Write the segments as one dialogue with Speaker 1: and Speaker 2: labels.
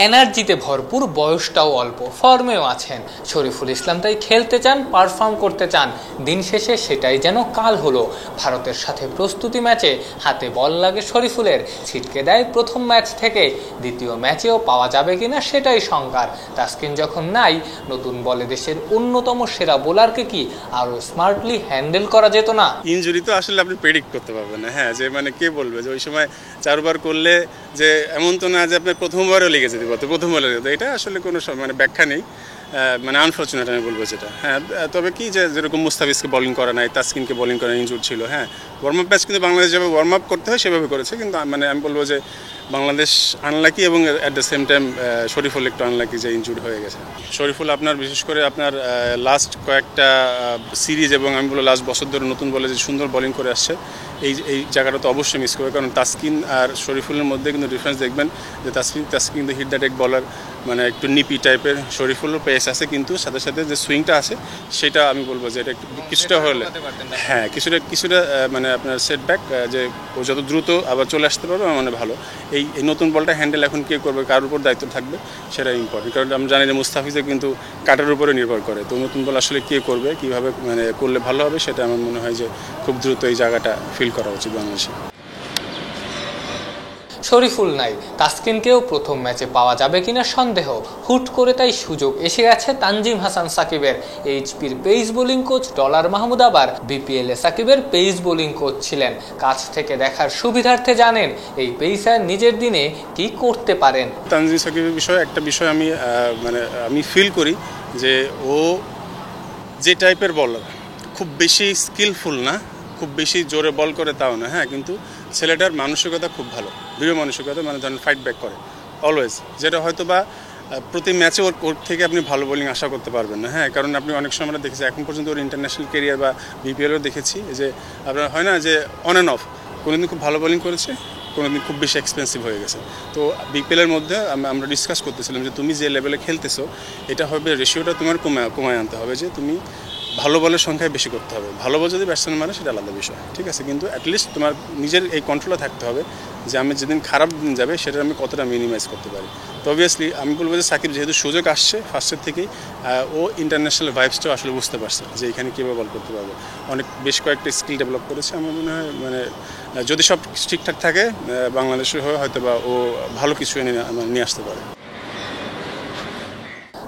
Speaker 1: এনার্জিতে ভরপুর, বয়সটাও অল্প, ফর্মেও আছেন শরীফুল ইসলাম। তাই খেলতে চান, পারফর্ম করতে চান। দিন শেষে সেটাই যেন কাল হলো। ভারতের সাথে প্রস্তুতি ম্যাচে হাতে বল লাগে শরীফুলের, ছিটকে দেয় প্রথম ম্যাচ থেকে। দ্বিতীয় ম্যাচেও পাওয়া যাবে কিনা সেটাই শঙ্কার। তাসকিন যখন নাই, নতুন বলে দেশের অন্যতম সেরা বোলারকে কি আরো স্মার্টলি হ্যান্ডেল করা যেত না?
Speaker 2: ইনজুরি তো আসলে আপনি প্রেডিক্ট করতে পারবেন না। হ্যাঁ, যে মানে কে বলবে যে ওই সময় 4 বার করলে যে এমন তো না যে আপনার প্রথমবারও লেগে যেতে পারতো, প্রথম বলে যেত, এটা আসলে কোনো মানে ব্যাখ্যা নেই। মানে আনফর্চুনেট আমি বলবো যেটা। হ্যাঁ, তবে কি যে যেরকম মুস্তাফিজকে বোলিং করা নাই, তাসকিনকে বোলিং করা ইনজুর ছিল। হ্যাঁ, ওয়ার্ম আপ ম্যাচ কিন্তু বাংলাদেশ যেভাবে ওয়ার্ম আপ করতে হয় সেভাবে করেছে, কিন্তু মানে আমি বলবো যে বাংলাদেশ আনলাকি এবং at the same time Shoriful একটু আনলাকি যে ইনজুর হয়ে গেছে। শরীফুল আপনার বিশেষ করে আপনার লাস্ট কয়েকটা সিরিজ এবং আমি বলবো লাস্ট বছর ধরে নতুন বলে যে সুন্দর বোলিং করে আসছে, এই জায়গাটা তো অবশ্যই মিস করবে। কারণ তাসকিন আর শরীফুলের মধ্যে কিন্তু ডিফারেন্স দেখবেন যে তাসকিন কিন্তু হিট দ্য ডেক বলার, মানে একটু নিপি টাইপের। শরীফুলের পেস আছে, কিন্তু সাথে সাথে যে সুইংটা আছে সেটা আমি বলবো যে এটা একটু কিছুটা হলে, হ্যাঁ কিছুটা মানে আপনার সেটব্যাক, যে ও যত দ্রুত আবার চলে আসতে পারবে মানে ভালো। এই নতুন বলটা হ্যান্ডেল এখন কে করবে, কার উপর দায়িত্ব থাকবে সেটা ইম্পর্টেন্ট। কারণ আমরা জানি যে মুস্তাফিজে কিন্তু কাটার উপরে নির্ভর করে। তো নতুন বল আসলে কে করবে, কীভাবে মানে করলে ভালো হবে, সেটা আমার মনে হয় যে খুব দ্রুত এই জায়গাটা ফিল করা উচিত বাংলাদেশে।
Speaker 1: শরীফুল নাই, তাসকিনকেও প্রথম ম্যাচে পাওয়া যাবে কিনা সন্দেহ। হুট করে তাই সুযোগ এসে গেছে তানজিম হাসান সাকিবের। এইচপির pace bowling coach Dollar Mahmud আবার বিপিএল এ সাকিবের পেস বোলিং কোচ ছিলেন। কাছ থেকে দেখার সুবিধার্থে জানেন এই পেসার নিজের দিনে কি করতে পারেন।
Speaker 2: তানজিম সাকিবের বিষয়ে একটা বিষয় আমি ফিল করি যে ও যে টাইপের বলার, খুব বেশি স্কিলফুল না, খুব বেশি জোরে বল করে তাও না। হ্যাঁ, কিন্তু ছেলেটার মানসিকতা খুব ভালো, দৃঢ় মানসিকতা, মানে ধরেন ফাইট ব্যাক করে অলওয়েজ, যেটা হয়তো বা প্রতি ম্যাচে ওর থেকে আপনি ভালো বোলিং আশা করতে পারবেন না। হ্যাঁ, কারণ আপনি অনেক সময় আমরা দেখেছি এখন পর্যন্ত ওর ইন্টারন্যাশনাল কেরিয়ার বা বিপিএলও দেখেছি যে আপনার হয় না যে অন অ্যান্ড অফ, কোনোদিন খুব ভালো বোলিং করেছে, কোনোদিন খুব বেশি এক্সপেন্সিভ হয়ে গেছে। তো বিপিএলের মধ্যে আমরা ডিসকাস করতেছিলাম যে তুমি যে লেভেলে খেলতেছো, এটা হবে রেশিওটা তোমার কমায় আনতে হবে, যে তুমি ভালো বলের সংখ্যায় বেশি করতে হবে। ভালো বল যদি ব্যাটসম্যান মানে সেটা আলাদা বিষয়, ঠিক আছে, কিন্তু অ্যাটলিস্ট তোমার নিজের এই কন্ট্রোলে থাকতে হবে যে আমি যেদিন খারাপ দিন যাবে সেটা আমি কতটা মিনিমাইজ করতে পারি। তো অবভিয়াসলি আমি বলবো যে সাকিব যেহেতু সুযোগ আসছে ফার্স্টের থেকেই, ও ইন্টারন্যাশনাল ভাইবসটাও আসলে বুঝতে পারছে যে এখানে কীভাবে বল করতে পারবে। বেশ কয়েকটা স্কিল ডেভেলপ করেছে। আমার মনে হয় মানে যদি সব ঠিকঠাক থাকে বাংলাদেশের হয়ে হয়তো বা ও ভালো কিছু নিয়ে আসতে পারে।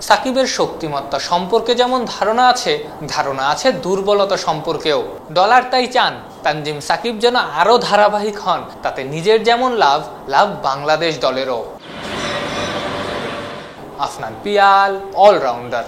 Speaker 1: সাকিবের শক্তিমত্তা সম্পর্কে যেমন ধারণা আছে দুর্বলতা সম্পর্কেও। ডলার তাই চান তানজিম সাকিব যেন আরও ধারাবাহিক হন, তাতে নিজের যেমন লাভ বাংলাদেশ দলেরও। আফনান পিয়াল, অলরাউন্ডার।